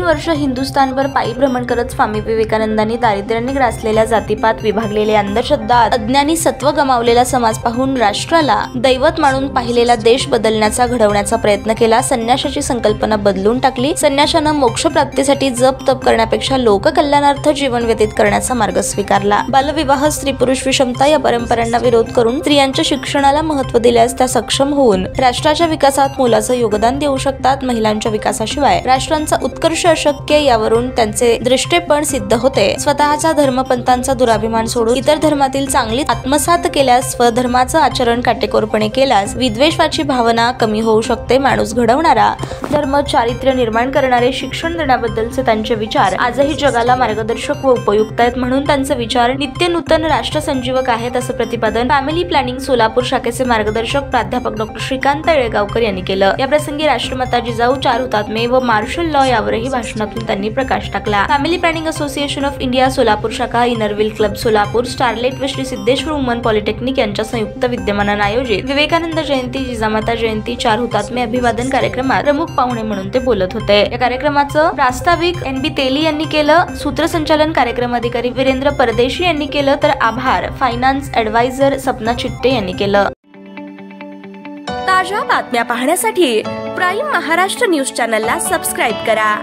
3 वर्ष हिंदुस्थानभर पायी भ्रमण करत स्वामी विवेकानंदांनी दारिद्र्याने ग्रासलेल्या जातीपात विभागलेले अंधश्रद्धा अज्ञानी सत्व गमावलेला समाज पाहून राष्ट्राला दैवत मानून पाहिलेला देश बदलण्याचा घडवण्याचा प्रयत्न केला। संन्यासाची संकल्पना बदलून टाकली। संन्याशानं मोक्ष प्राप्तीसाठी जप तप करण्यापेक्षा लोककल्याणार्थ जीवन व्यतीत करण्याचा मार्ग स्वीकारला। बालविवाह, स्त्री पुरुष विषमता या परंपरांना विरोध करून स्त्रियांच्या शिक्षणाला महत्त्व दिल्यास त्या सक्षम होऊन राष्ट्राच्या विकासात मोलाचं योगदान देऊ शकतात। महिलांच्या विकासाशिवाय राष्ट्रांचा उत्कर्ष अशक्य यावरून त्यांचे दृष्टेपण सिद्ध होते। स्वतःचा धर्मपंथांचा दुराभिमान सोडून इतर धर्मातील चांगली आत्मसात केल्यास, स्वधर्माचं आचरण काटेकोरपणे केल्यास विद्वेषाची भावना कमी होऊ शकते। माणूस घडवणारा, धर्म चारित्र्य निर्माण करणारे शिक्षण देण्याबद्दलचे त्यांचे विचार आजही जगाला मार्गदर्शक व उपयुक्त आहेत, म्हणून त्यांचे विचार नित्य नूतन राष्ट्रसंजीवक आहेत, असं प्रतिपादन फॅमिली प्लॅनिंग सोलापूर शाखेचे मार्गदर्शक प्राध्यापक डॉ. श्रीकांत येळेगावकर यांनी केलं। या प्रसंगी राष्ट्रमाता जिजाऊ, 4 हुतात्मे व मार्शल लॉ यावरही भाषणातून त्यांनी प्रकाश टाकला। Family planning association of India Solapur शाखा, इनरव्हील क्लब सोलापूर, स्टारलाइट व श्री सिद्धेश्वर वुमन पॉलिटेक्निक यांच्या संयुक्त विद्यमानाने आयोजित विवेकानंद जयंती, जिजामाता जयंती, 4 हुतात्मे अभिवादन कार्यक्रमात प्रमुख पाहुणे म्हणून ते बोलत होते। या कार्यक्रमाचं प्रास्ताविक NB तेली यांनी केलं। सूत्रसंचालन कार्यक्रम अधिकारी वीरेंद्र परदेशी यांनी केलं, तर आभार फायनान्स ऍडवायझर सपना चिट्टे यांनी केलं। ताज्या बातम्या पाहण्यासाठी प्राईम महाराष्ट्र न्यूज चॅनलला सबस्क्राईब करा।